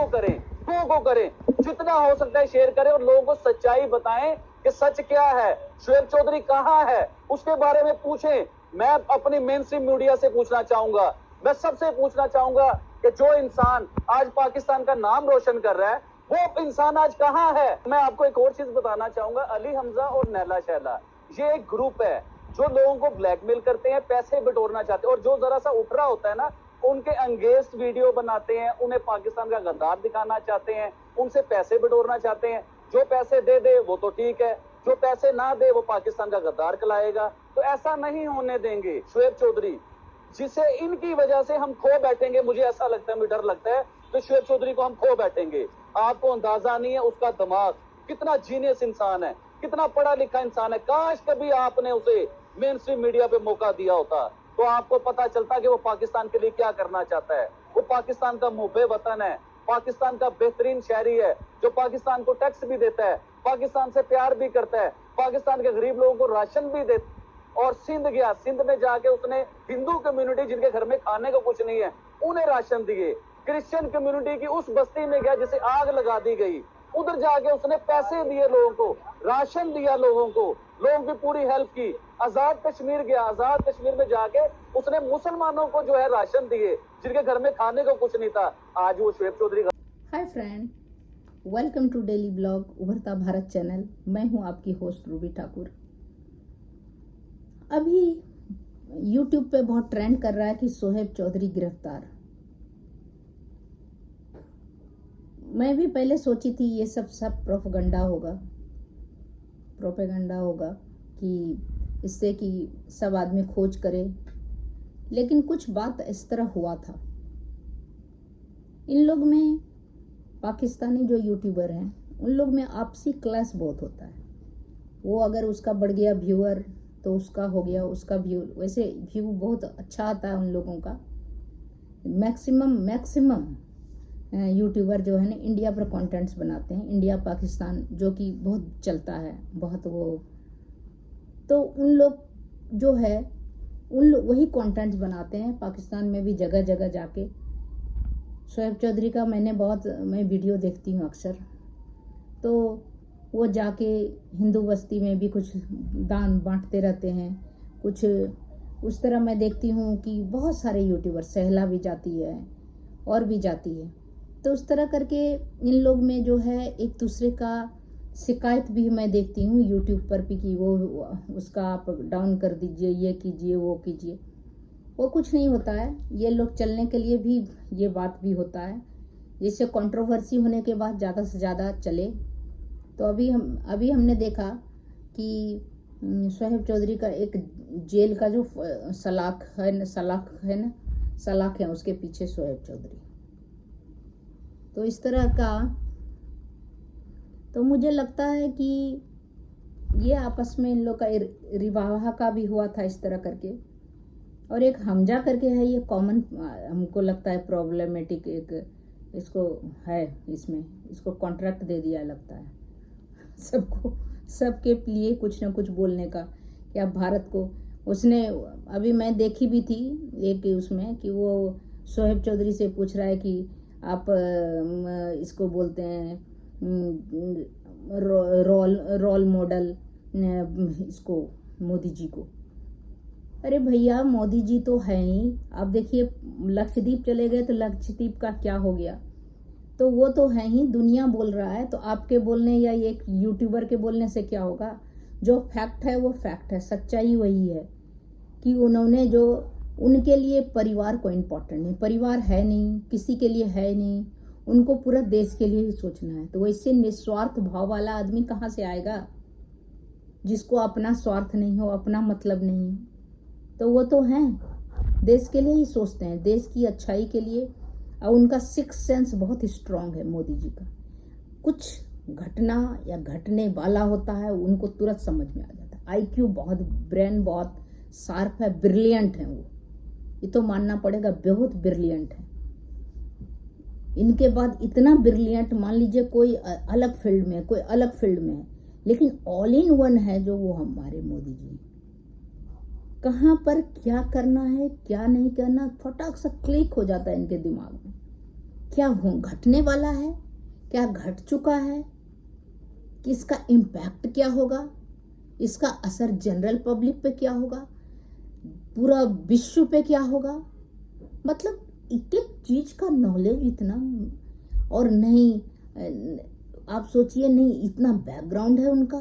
को करें, जितना हो सकता है शेयर करें और लोगों को सच्चाई बताएं कि सच क्या है, शोएब चौधरी कहां है, उसके बारे में पूछें। मैं अपनी मेन स्ट्रीम मीडिया से पूछना चाहूंगा, मैं सबसे पूछना चाहूंगा कि जो इंसान आज पाकिस्तान का नाम रोशन कर रहा है वो इंसान आज कहां है। मैं आपको एक और चीज बताना चाहूंगा, अली हमजा और नैला शैला ये एक ग्रुप है जो लोगों को ब्लैकमेल करते हैं, पैसे बटोरना चाहते हैं, और जो जरा सा उठ रहा होता है ना उनके अंगेस्ट वीडियो बनाते हैं, उन्हें पाकिस्तान का गद्दार दिखाना चाहते हैं, उनसे पैसे बटोरना चाहते हैं। जो पैसे दे दे वो तो ठीक है, जो पैसे ना दे वो पाकिस्तान का गद्दार कहलाएगा। तो ऐसा नहीं होने देंगे। शोएब चौधरी जिसे इनकी वजह से हम खो बैठेंगे, मुझे ऐसा लगता है, मुझे डर लगता है, तो शोएब चौधरी को हम खो बैठेंगे। आपको अंदाजा नहीं है उसका दिमाग कितना जीनियस इंसान है, कितना पढ़ा लिखा इंसान है। काश कभी आपने उसे मेन स्ट्रीम मीडिया पे मौका दिया होता तो आपको पता चलता कि वो पाकिस्तान के लिए क्या करना चाहता है। वो पाकिस्तान का मुहब्बे वतन है, पाकिस्तान का बेहतरीन शहरी है, जो पाकिस्तान को टैक्स भी देता है, पाकिस्तान से प्यार भी करता है, पाकिस्तान के गरीब लोगों को राशन भी देता है। और सिंध गया, सिंध में जाके उसने हिंदू कम्युनिटी जिनके घर में खाने को कुछ नहीं है उन्हें राशन दिए। क्रिश्चियन कम्युनिटी की उस बस्ती में गया जिसे आग लगा दी गई, उधर जाके उसने पैसे दिए लोगों को, राशन दिया लोगों को, लोगों की पूरी हेल्प की। आजाद कश्मीर गया, आजाद कश्मीर में जाके उसने मुसलमानों को जो है राशन दिए जिनके घर में खाने को कुछ नहीं था। आज वो शोएब चौधरी का। Hi friend, welcome to daily blog Ubharta Bharat channel. मैं हूं आपकी होस्ट रूबी ठाकुर। अभी यूट्यूब पे बहुत ट्रेंड कर रहा है कि शोएब चौधरी गिरफ्तार। मैं भी पहले सोची थी ये सब प्रोपेगेंडा होगा कि इससे कि सब आदमी खोज करे, लेकिन कुछ बात इस तरह हुआ था। इन लोग में, पाकिस्तानी जो यूट्यूबर हैं उन लोग में आपसी क्लैश बहुत होता है। वो अगर उसका बढ़ गया व्यूअर तो उसका हो गया उसका व्यू, वैसे व्यू बहुत अच्छा आता है उन लोगों का। मैक्सिमम यूट्यूबर जो है ना इंडिया पर कंटेंट्स बनाते हैं, इंडिया पाकिस्तान जो कि बहुत चलता है, बहुत वो, तो उन लोग जो है उन लोग वही कंटेंट्स बनाते हैं पाकिस्तान में भी जगह जगह जाके। शोएब चौधरी का मैं वीडियो देखती हूँ अक्सर, तो वो जाके हिंदू बस्ती में भी कुछ दान बांटते रहते हैं। कुछ उस तरह मैं देखती हूँ कि बहुत सारे यूट्यूबर, सहला भी जाती है और भी जाती है। तो उस तरह करके इन लोग में जो है एक दूसरे का शिकायत भी मैं देखती हूँ यूट्यूब पर भी कि वो उसका आप डाउन कर दीजिए, ये कीजिए वो कीजिए। वो कुछ नहीं होता है, ये लोग चलने के लिए भी ये बात भी होता है, जिससे कंट्रोवर्सी होने के बाद ज़्यादा से ज़्यादा चले। तो अभी हमने देखा कि शोएब चौधरी का एक जेल का जो सलाख है उसके पीछे शोएब चौधरी। तो इस तरह का, तो मुझे लगता है कि ये आपस में इन लोग का रिवाह का भी हुआ था इस तरह करके। और एक हमजा करके है, ये कॉमन हमको लगता है प्रॉब्लमेटिक, एक इसको है, इसको कॉन्ट्रैक्ट दे दिया लगता है सबको, सबके लिए कुछ ना कुछ बोलने का, कि आप भारत को, उसने अभी मैं देखी भी थी एक उसमें कि वो शोएब चौधरी से पूछ रहा है कि आप इसको बोलते हैं रोल मॉडल इसको, मोदी जी को। अरे भैया, मोदी जी तो है ही। आप देखिए लक्षद्वीप चले गए तो लक्षद्वीप का क्या हो गया, तो वो तो है ही, दुनिया बोल रहा है। तो आपके बोलने या एक यूट्यूबर के बोलने से क्या होगा? जो फैक्ट है वो फैक्ट है, सच्चाई वही है कि उन्होंने जो, उनके लिए परिवार को इम्पोर्टेंट नहीं, परिवार है नहीं, किसी के लिए है नहीं, उनको पूरा देश के लिए ही सोचना है। तो वैसे निस्वार्थ भाव वाला आदमी कहाँ से आएगा जिसको अपना स्वार्थ नहीं हो, अपना मतलब नहीं हो? तो वो तो हैं, देश के लिए ही सोचते हैं, देश की अच्छाई के लिए। और उनका सिक्स सेंस बहुत स्ट्रांग है मोदी जी का। कुछ घटना या घटने वाला होता है उनको तुरंत समझ में आ जाता है। आईक्यू बहुत, ब्रेन बहुत शार्प है, ब्रिलियंट है वो, ये तो मानना पड़ेगा, बहुत ब्रिलियंट है। इनके बाद इतना ब्रिलियंट, मान लीजिए कोई अलग फील्ड में, कोई अलग फील्ड में है, लेकिन ऑल इन वन है जो वो हमारे मोदी जी। कहाँ पर क्या करना है क्या नहीं करना फटाक से क्लिक हो जाता है इनके दिमाग में। क्या घटने वाला है, क्या घट चुका है, कि इसका इम्पैक्ट क्या होगा, इसका असर जनरल पब्लिक पे क्या होगा, पूरा विश्व पे क्या होगा। मतलब एक एक चीज का नॉलेज इतना, और नहीं आप सोचिए, नहीं इतना बैकग्राउंड है उनका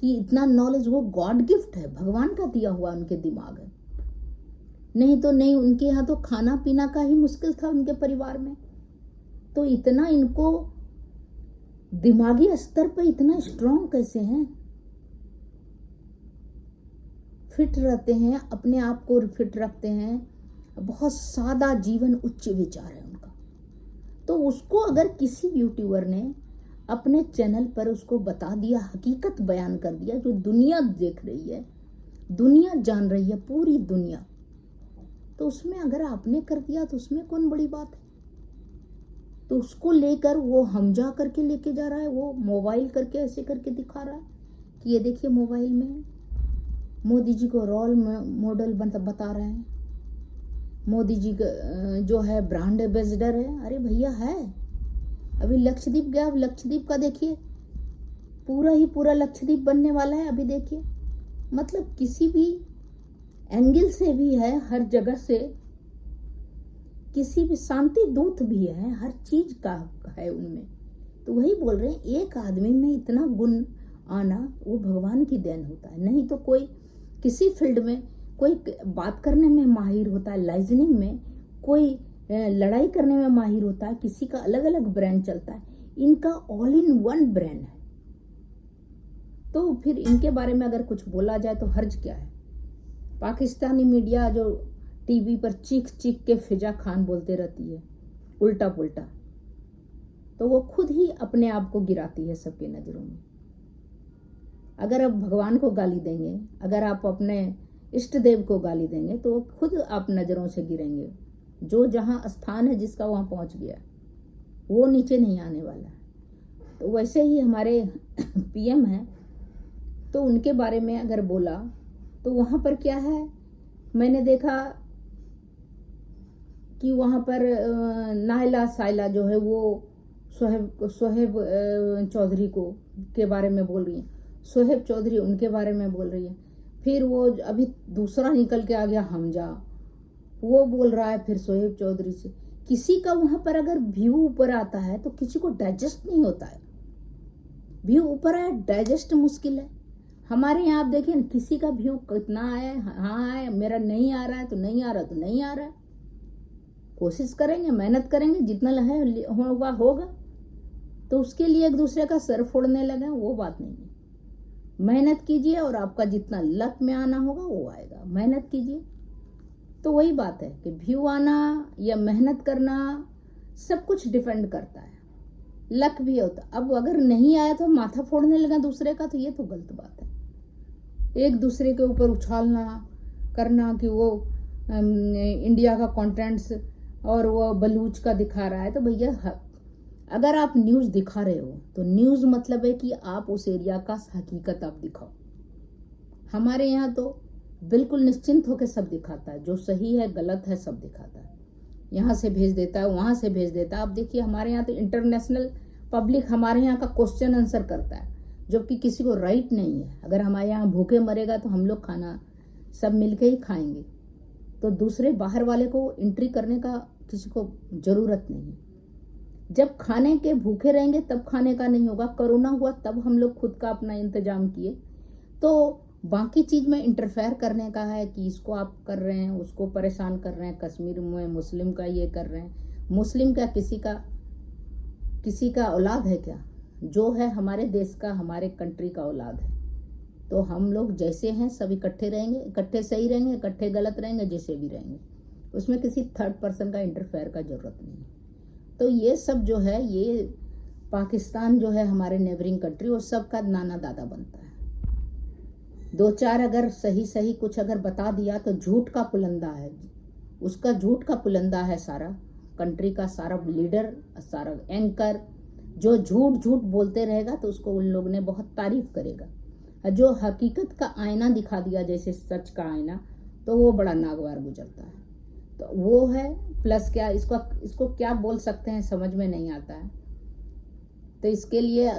कि इतना नॉलेज, वो गॉड गिफ्ट है, भगवान का दिया हुआ उनके दिमाग है। नहीं तो नहीं, उनके यहाँ तो खाना पीना का ही मुश्किल था उनके परिवार में, तो इतना इनको दिमागी स्तर पर इतना स्ट्रांग कैसे हैं, फिट रहते हैं, अपने आप को फिट रखते हैं, बहुत सादा जीवन, उच्च विचार है उनका। तो उसको अगर किसी यूट्यूबर ने अपने चैनल पर उसको बता दिया, हकीकत बयान कर दिया, जो दुनिया देख रही है, दुनिया जान रही है, पूरी दुनिया, तो उसमें अगर आपने कर दिया तो उसमें कौन बड़ी बात है। तो उसको लेकर वो हम जा करके लेके जा रहा है, वो मोबाइल करके ऐसे करके दिखा रहा है कि ये देखिए मोबाइल में मोदी जी को रोल मॉडल बता रहे हैं, मोदी जी का जो है ब्रांड एम्बेसडर है। अरे भैया है, अभी लक्षद्वीप गया, अब लक्षद्वीप का देखिए, पूरा ही पूरा लक्षद्वीप बनने वाला है अभी देखिए। मतलब किसी भी एंगल से भी है, हर जगह से, किसी भी शांति दूत भी है, हर चीज का है उनमें। तो वही बोल रहे हैं, एक आदमी में इतना गुण आना वो भगवान की देन होता है। नहीं तो कोई किसी फील्ड में कोई बात करने में माहिर होता है, लाइजनिंग में कोई लड़ाई करने में माहिर होता है, किसी का अलग अलग ब्रांड चलता है, इनका ऑल इन वन ब्रांड है। तो फिर इनके बारे में अगर कुछ बोला जाए तो हर्ज क्या है। पाकिस्तानी मीडिया जो टीवी पर चीख चीख के फिजा खान बोलते रहती है उल्टा पुल्टा, तो वो खुद ही अपने आप को गिराती है सबके नजरों में। अगर आप भगवान को गाली देंगे, अगर आप अपने इष्ट देव को गाली देंगे, तो खुद आप नजरों से गिरेंगे। जो जहां स्थान है जिसका वहां पहुंच गया, वो नीचे नहीं आने वाला। तो वैसे ही हमारे पीएम हैं, तो उनके बारे में अगर बोला तो वहां पर क्या है, मैंने देखा कि वहां पर नायला साइला जो है वो सोहेब चौधरी को के बारे में बोल रही है, सोहेब चौधरी उनके बारे में बोल रही है। फिर वो अभी दूसरा निकल के आ गया हमजा, वो बोल रहा है फिर सोहेब चौधरी से। किसी का वहां पर अगर व्यू ऊपर आता है तो किसी को डाइजेस्ट नहीं होता है। व्यू ऊपर आया, डाइजेस्ट मुश्किल है। हमारे यहाँ आप देखिए ना, किसी का व्यू कितना आया, हाँ आया, मेरा नहीं आ रहा है तो नहीं आ रहा, तो नहीं आ रहा है। कोशिश करेंगे, मेहनत करेंगे, जितना होगा होगा। तो उसके लिए एक दूसरे का सर फोड़ने लगे, वो बात नहीं है। मेहनत कीजिए और आपका जितना लक में आना होगा वो आएगा। मेहनत कीजिए। तो वही बात है कि व्यू आना या मेहनत करना सब कुछ डिपेंड करता है, लक भी होता। अब अगर नहीं आया तो माथा फोड़ने लगा दूसरे का, तो ये तो गलत बात है। एक दूसरे के ऊपर उछालना करना कि वो इंडिया का कंटेंट्स और वो बलूच का दिखा रहा है, तो भैया अगर आप न्यूज़ दिखा रहे हो तो न्यूज़ मतलब है कि आप उस एरिया का हकीकत आप दिखाओ। हमारे यहाँ तो बिल्कुल निश्चिंत होकर सब दिखाता है, जो सही है गलत है सब दिखाता है, यहाँ से भेज देता है, वहाँ से भेज देता है। आप देखिए हमारे यहाँ तो इंटरनेशनल पब्लिक हमारे यहाँ का क्वेश्चन आंसर करता है, जबकि किसी को राइट नहीं है। अगर हमारे यहाँ भूखे मरेगा तो हम लोग खाना सब मिलके ही खाएंगे, तो दूसरे बाहर वाले को एंट्री करने का किसी को ज़रूरत नहीं है। जब खाने के भूखे रहेंगे तब खाने का नहीं होगा। कोरोना हुआ तब हम लोग खुद का अपना इंतजाम किए, तो बाकी चीज़ में इंटरफेयर करने का है कि इसको आप कर रहे हैं, उसको परेशान कर रहे हैं। कश्मीर में मुस्लिम का ये कर रहे हैं, मुस्लिम क्या किसी का औलाद है क्या? जो है हमारे देश का, हमारे कंट्री का औलाद है। तो हम लोग जैसे हैं सब इकट्ठे रहेंगे, इकट्ठे सही रहेंगे, इकट्ठे गलत रहेंगे, जैसे भी रहेंगे। उसमें किसी थर्ड पर्सन का इंटरफेयर का जरूरत नहीं है। तो ये सब जो है, ये पाकिस्तान जो है हमारे नेबरिंग कंट्री, वो सब का नाना दादा बनता है। दो चार अगर सही कुछ अगर बता दिया तो झूठ का पुलंदा है, उसका झूठ का पुलंदा है सारा कंट्री का, सारा लीडर, सारा एंकर जो झूठ बोलते रहेगा तो उसको उन लोग ने बहुत तारीफ करेगा। जो हकीकत का आईना दिखा दिया, जैसे सच का आईना, तो वो बड़ा नागवार गुजरता है। तो तो वो है, प्लस क्या इसको क्या बोल सकते हैं समझ में नहीं आता है। तो इसके लिए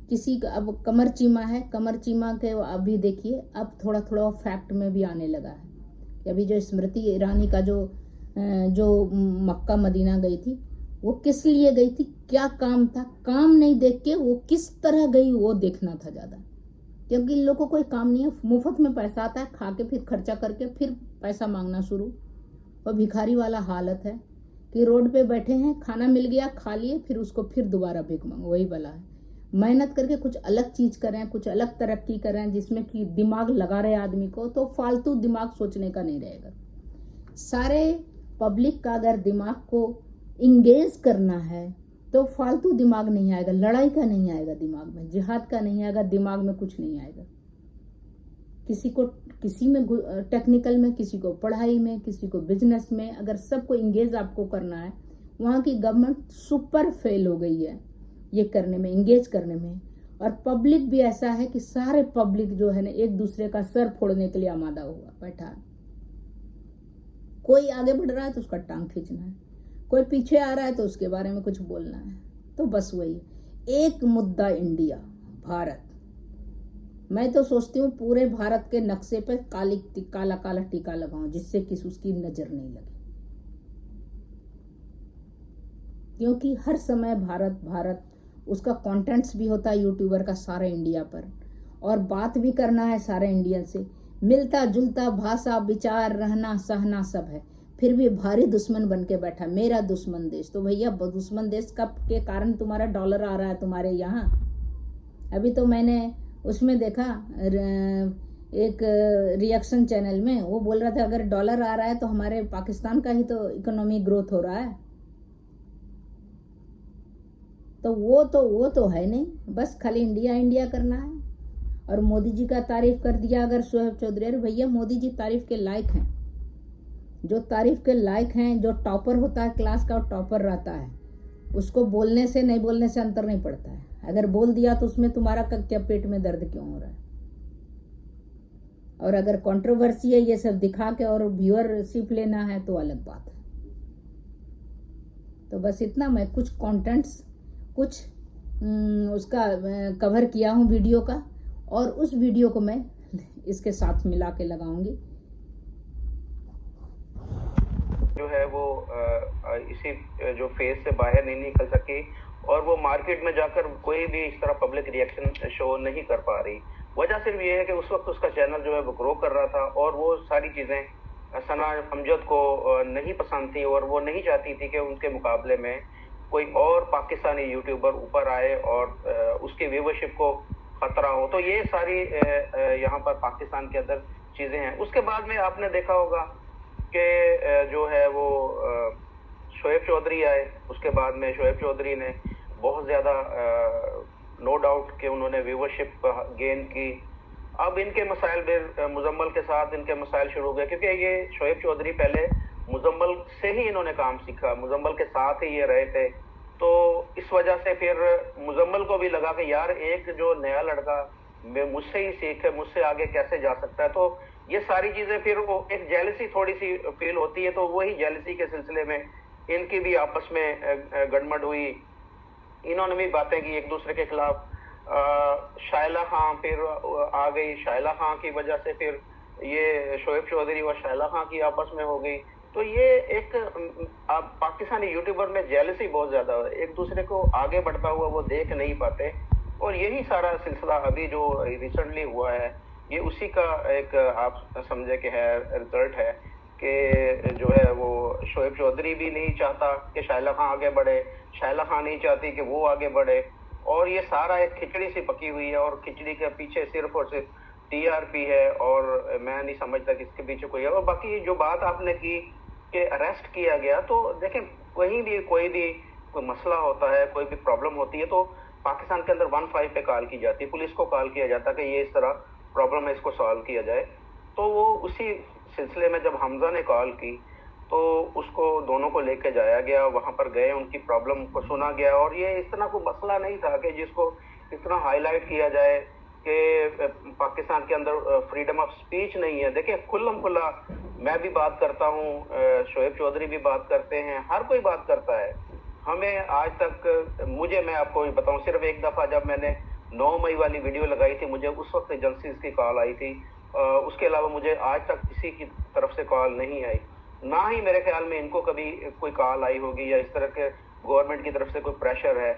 किसी का अब कमर चीमा है, कमर चीमा के अभी देखिए अब थोड़ा थोड़ा फैक्ट में भी आने लगा है कि अभी जो स्मृति ईरानी का जो मक्का मदीना गई थी, वो किस लिए गई थी, क्या काम था, काम नहीं देख के वो किस तरह गई वो देखना था ज़्यादा, क्योंकि इन लोगों को कोई काम नहीं है, मुफ्त में पैसा आता है, खा के फिर खर्चा करके फिर पैसा मांगना शुरू। और भिखारी वाला हालत है कि रोड पे बैठे हैं, खाना मिल गया खा लिए, फिर उसको फिर दोबारा भीख मांगो, वही वाला है। मेहनत करके कुछ अलग चीज करें, कुछ अलग तरक्की करें जिसमें कि दिमाग लगा रहे आदमी को, तो फालतू दिमाग सोचने का नहीं रहेगा। सारे पब्लिक का अगर दिमाग को इंगेज करना है तो फालतू दिमाग नहीं आएगा, लड़ाई का नहीं आएगा दिमाग में, जिहाद का नहीं आएगा दिमाग में, कुछ नहीं आएगा। किसी में टेक्निकल में, किसी को पढ़ाई में, किसी को बिजनेस में, अगर सबको इंगेज आपको करना है, वहाँ की गवर्नमेंट सुपर फेल हो गई है ये करने में, इंगेज करने में। और पब्लिक भी ऐसा है कि सारे पब्लिक जो है ना एक दूसरे का सर फोड़ने के लिए आमादा हुआ बैठा है। कोई आगे बढ़ रहा है तो उसका टांग खींचना है, कोई पीछे आ रहा है तो उसके बारे में कुछ बोलना है। तो बस वही एक मुद्दा इंडिया, भारत। मैं तो सोचती हूँ पूरे भारत के नक्शे पे काला काला टीका लगाऊं जिससे कि उसकी नजर नहीं लगे, क्योंकि हर समय भारत भारत उसका कंटेंट्स भी होता है यूट्यूबर का सारे इंडिया पर, और बात भी करना है सारे इंडियन से, मिलता जुलता भाषा विचार रहना सहना सब है, फिर भी भारी दुश्मन बन के बैठा, मेरा दुश्मन देश। तो भैया दुश्मन देश कब के कारण तुम्हारा डॉलर आ रहा है तुम्हारे यहाँ। अभी तो मैंने उसमें देखा एक रिएक्शन चैनल में, वो बोल रहा था अगर डॉलर आ रहा है तो हमारे पाकिस्तान का ही तो इकोनॉमी ग्रोथ हो रहा है। तो वो तो है नहीं, बस खाली इंडिया इंडिया करना है। और मोदी जी का तारीफ कर दिया अगर शोएब चौधरी, अरे भैया मोदी जी तारीफ के लायक हैं, जो तारीफ के लायक हैं, जो टॉपर होता है क्लास का, टॉपर रहता है, उसको बोलने से नहीं बोलने से अंतर नहीं पड़ता है। अगर बोल दिया तो उसमें तुम्हारा क्या पेट में दर्द क्यों हो रहा है। और अगर कंट्रोवर्सी है ये सब दिखा के और व्यूअरशिप लेना है तो अलग बात है। तो बस इतना, मैं कुछ कंटेंट्स कुछ उसका कवर किया हूँ वीडियो का, और उस वीडियो को मैं इसके साथ मिला के लगाऊंगी। जो है वो इसी जो फेज से बाहर नहीं निकल सकी, और वो मार्केट में जाकर कोई भी इस तरह पब्लिक रिएक्शन शो नहीं कर पा रही। वजह सिर्फ ये है कि उस वक्त उसका चैनल जो है वो ग्रो कर रहा था, और वो सारी चीजें सना अमजद को नहीं पसंद थी, और वो नहीं चाहती थी कि उनके मुकाबले में कोई और पाकिस्तानी यूट्यूबर ऊपर आए और उसकी व्यूवरशिप को खतरा हो। तो ये सारी यहाँ पर पाकिस्तान के अंदर चीजें हैं। उसके बाद में आपने देखा होगा कि जो है वो शोएब चौधरी आए, उसके बाद में शोएब चौधरी ने बहुत ज्यादा नो डाउट कि उन्होंने व्यूवरशिप गेन की। अब इनके मसाइल भी मुजम्मल के साथ इनके मसाइल शुरू हो गए, क्योंकि ये शोएब चौधरी पहले मुजम्मल से ही इन्होंने काम सीखा, मुजम्मल के साथ ही ये रहे थे। तो इस वजह से फिर मुजम्मल को भी लगा कि यार एक जो नया लड़का मुझसे ही सीख है, मुझसे आगे कैसे जा सकता है। तो ये सारी चीजें फिर वो एक जेलसी थोड़ी सी फील होती है। तो वही जेलसी के सिलसिले में इनकी भी आपस में गड़बड़ हुई, इन्होंने भी बातें की एक दूसरे के खिलाफ। शायला खां फिर आ गई, शायला खां की वजह से फिर ये शोएब चौधरी और शायला खां की आपस में हो गई। तो ये एक पाकिस्तानी यूट्यूबर में जेलसी बहुत ज्यादा है, एक दूसरे को आगे बढ़ता हुआ वो देख नहीं पाते। और यही सारा सिलसिला अभी जो रिसेंटली हुआ है, ये उसी का एक आप समझे कि है रिजल्ट है कि जो है वो शोएब चौधरी भी नहीं चाहता कि शायला खां आगे बढ़े, शायला खां नहीं चाहती कि वो आगे बढ़े, और ये सारा एक खिचड़ी सी पकी हुई है। और खिचड़ी के पीछे सिर्फ और सिर्फ टीआरपी है, और मैं नहीं समझता कि इसके पीछे कोई है। और बाकी जो बात आपने की कि अरेस्ट किया गया, तो देखें कहीं भी कोई मसला होता है, कोई भी प्रॉब्लम होती है, तो पाकिस्तान के अंदर 15 पे कॉल की जाती है, पुलिस को कॉल किया जाता है कि ये इस तरह प्रॉब्लम है, इसको सॉल्व किया जाए। तो वो उसी सिलसिले में जब हमजा ने कॉल की तो उसको दोनों को लेके जाया गया, वहां पर गए, उनकी प्रॉब्लम को सुना गया। और ये इतना कोई मसला नहीं था कि जिसको इतना हाईलाइट किया जाए कि पाकिस्तान के अंदर फ्रीडम ऑफ स्पीच नहीं है। देखिए खुल्लम खुल्ला मैं भी बात करता हूँ, शोएब चौधरी भी बात करते हैं, हर कोई बात करता है। हमें आज तक, मैं आपको बताऊं, सिर्फ एक दफा जब मैंने 9 मई वाली वीडियो लगाई थी, मुझे उस वक्त एजेंसीज की कॉल आई थी। उसके अलावा मुझे आज तक किसी की तरफ से कॉल नहीं आई, ना ही मेरे ख्याल में इनको कभी कोई कॉल आई होगी या इस तरह के गवर्नमेंट की तरफ से कोई प्रेशर है।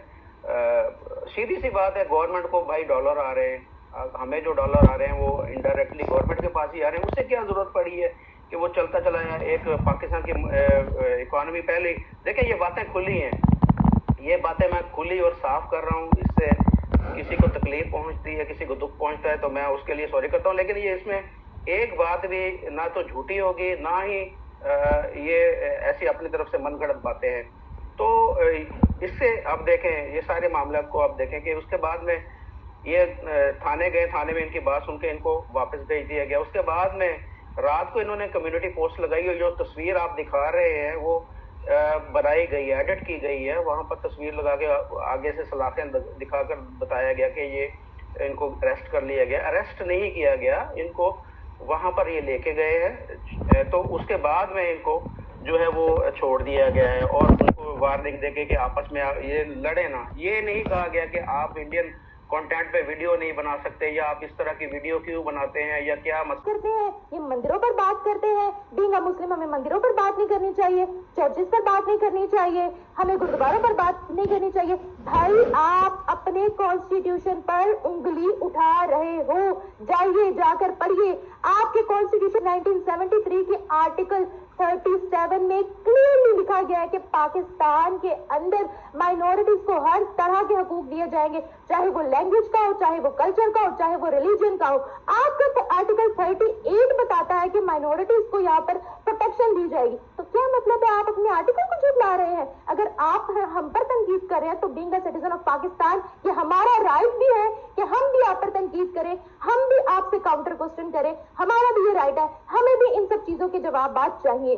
सीधी सी बात है, गवर्नमेंट को भाई डॉलर आ रहे हैं, हमें जो डॉलर आ रहे हैं वो इनडायरेक्टली गवर्नमेंट के पास ही आ रहे हैं। उससे क्या जरूरत पड़ी है कि वो चलता चला है। एक पाकिस्तान की इकोनॉमी, पहले देखें ये बातें खुली हैं, ये बातें मैं खुली और साफ कर रहा हूँ। इससे किसी को तकलीफ पहुंचती है, किसी को दुख पहुंचता है तो मैं उसके लिए सॉरी करता हूँ, लेकिन ये इसमें एक बात भी ना तो झूठी होगी, ना ही ये ऐसी अपनी तरफ से मनगढ़ंत बातें हैं। तो इससे आप देखें, ये सारे मामले को आप देखें कि उसके बाद में ये थाने गए, थाने में इनकी बात सुन के इनको वापस भेज दिया गया। उसके बाद में रात को इन्होंने कम्युनिटी पोस्ट लगाई, और जो तस्वीर आप दिखा रहे हैं वो बनाई गई है, एडिट की गई है। वहां पर तस्वीर लगा के आगे से सलाखें दिखाकर बताया गया कि ये इनको अरेस्ट कर लिया गया। अरेस्ट नहीं किया गया, इनको वहां पर ये लेके गए हैं। तो उसके बाद में इनको जो है वो छोड़ दिया गया है, और उनको वार्निंग देके कि आपस में ये लड़े ना। ये नहीं कहा गया कि आप इंडियन कंटेंट पे वीडियो नहीं बना सकते, या आप इस तरह की वीडियो क्यों बनाते हैं, या क्या करते हैं। ये मंदिरों पर बात करते हैं, बीइंग अ मुस्लिम हमें मंदिरों पर बात नहीं करनी चाहिए, चर्चेस पर बात नहीं करनी चाहिए, हमें गुरुद्वारों पर बात नहीं करनी चाहिए। भाई आप अपने कॉन्स्टिट्यूशन पर उंगली उठा रहे हो, जाइए जाकर पढ़िए। आपके कॉन्स्टिट्यूशन 1973 के आर्टिकल 37 में क्लियरली लिखा गया है कि पाकिस्तान के अंदर माइनॉरिटीज को हर तरह के हकूक दिए जाएंगे, चाहे वो लैंग्वेज का हो, चाहे वो कल्चर का हो, चाहे वो रिलीजन का हो। आपका आर्टिकल 38 बताता है कि माइनॉरिटीज को यहाँ पर प्रोटेक्शन दी जाएगी। तो क्या मतलब है, आप अपने आर्टिकल को झुठला रहे हैं। अगर आप हम पर तनकीद कर रहे हैं तो being a citizen of Pakistan ये हमारा राइट भी है कि हम भी आप पर तनकीद करें, हम भी आपसे काउंटर क्वेश्चन करें, हमारा भी ये राइट है। हमें भी इन सब चीजों के जवाब बात चाहिए।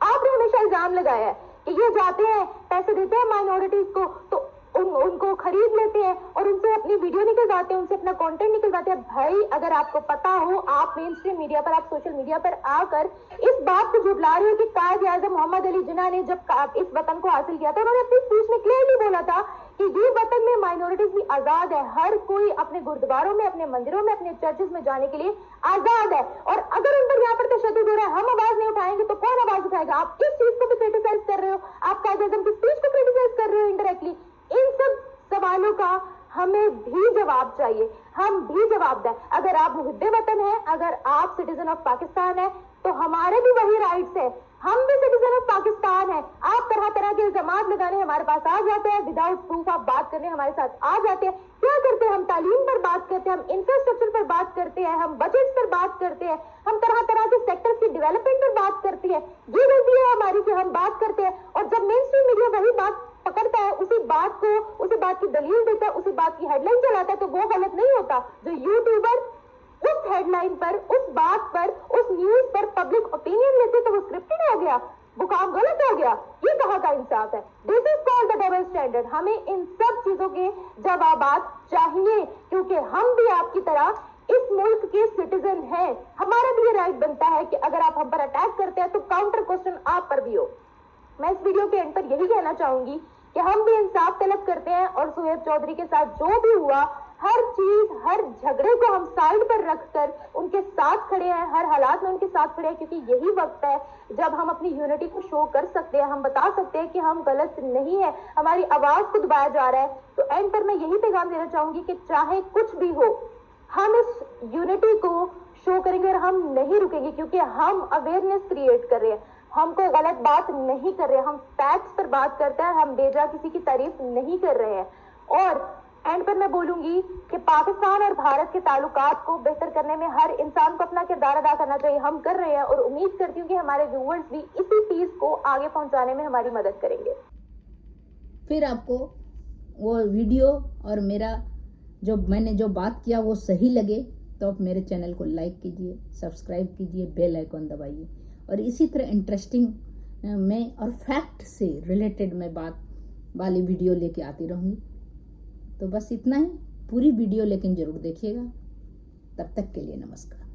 आपने हमेशा इल्जाम लगाया है कि ये जाते हैं, पैसे देते हैं माइनॉरिटीज को, तो उनको खरीद लेते हैं और उनसे अपनी वीडियो निकलवाते हैं, उनसे अपना कंटेंट निकलवाते हैं। भाई अगर आपको पता हो, आप मेन स्ट्रीम मीडिया पर, आप सोशल मीडिया पर आकर इस बात को झुठला रहे हो कि कायद आज़म मोहम्मद अली जिन्ना ने जब इस वतन को हासिल किया था, उन्होंने अपनी स्पीच में क्लियरली बोला था कि ये वतन में माइनॉरिटीज भी आजाद है, हर कोई अपने गुरुद्वारों में, अपने मंदिरों में, अपने चर्चेज में जाने के लिए आजाद है। और अगर उन पर यहाँ पर तशद्दुद हो रहा है, हम आवाज नहीं उठाएंगे तो कौन आवाज उठाएगा। आप इस चीज को भी क्रिटिसाइज कर रहे हो, आप कायद आज़म की स्पीच को क्रिटिसाइज कर रहे हो इनडायरेक्टली। इन सब सवालों का हमें भी जवाब चाहिए, हम भी जवाब दें। अगर आप मुहिब्बे वतन हैं, अगर आप सिटीजन ऑफ पाकिस्तान है, तो हमारे भी वही राइट्स है, हम भी सिटीजन ऑफ पाकिस्तान है। आप तरह तरह के इल्जामात लगाने हमारे पास आ जाते हैं, विदाउट प्रूफ आप बात करने हमारे साथ आ जाते हैं। क्या करते हैं, हम तालीम पर बात करते हैं, हम इंफ्रास्ट्रक्चर पर बात करते हैं, हम बजट पर बात करते हैं, हम तरह तरह के सेक्टर्स की डेवलपमेंट पर बात करते हैं। ये गलती है हमारी कि हम बात करते हैं, और जब मेन स्ट्रीम मीडिया वही बात पकड़ता है, उसी बात को, उसी बात की दलील देता है, उसी बात की हेडलाइन चलाता है, तो वो गलत नहीं होता। जो यूट्यूबर उस हेडलाइन पर, उस बात पर, उस न्यूज पर पब्लिक ओपिनियन लेते तो वो स्क्रिप्टेड हो गया, वो काम गलत हो गया। ये कहाँ का इंसाफ है? This is called the double standard. हमें इन सब चीजों के जवाबात चाहिए, क्योंकि हम भी आपकी तरह इस मुल्क के सिटीजन हैं। हमारा भी ये राइट बनता है कि अगर आप हम पर अटैक करते हैं तो काउंटर क्वेश्चन आप पर भी हो। मैं इस वीडियो के एंड पर यही कहना चाहूंगी कि हम भी इंसाफ तलब करते हैं, और शोएब चौधरी के साथ जो भी हुआ, हर चीज, हर झगड़े को हम साइड पर रखकर उनके साथ खड़े हैं, हर हालात में उनके साथ खड़े हैं, क्योंकि यही वक्त है जब हम अपनी यूनिटी को शो कर सकते हैं। हम बता सकते हैं कि हम गलत नहीं है, हमारी आवाज को दबाया जा रहा है। तो एंड पर मैं यही पैगाम देना चाहूंगी कि चाहे कुछ भी हो, हम इस यूनिटी को शो करेंगे और हम नहीं रुकेंगे, क्योंकि हम अवेयरनेस क्रिएट कर रहे हैं, हम कोई गलत बात नहीं कर रहे हैं, हम फैक्ट्स पर बात करते हैं, हम बेजा किसी की तारीफ नहीं कर रहे हैं। और एंड पर मैं बोलूंगी कि पाकिस्तान और भारत के ताल्लुकात को बेहतर करने में हर इंसान को अपना किरदार अदा करना चाहिए। हम कर रहे हैं, और उम्मीद करती हूँ कि हमारे व्यूअर्स भी इसी चीज को आगे पहुंचाने में हमारी मदद करेंगे। फिर आपको वो वीडियो और मेरा मैंने जो बात किया वो सही लगे तो आप मेरे चैनल को लाइक कीजिए, सब्सक्राइब कीजिए, बेल आइकॉन दबाइए, और इसी तरह इंटरेस्टिंग में और फैक्ट से रिलेटेड मैं बात वाली वीडियो लेके आती रहूँगी। तो बस इतना ही, पूरी वीडियो लेकिन ज़रूर देखिएगा। तब तक के लिए नमस्कार।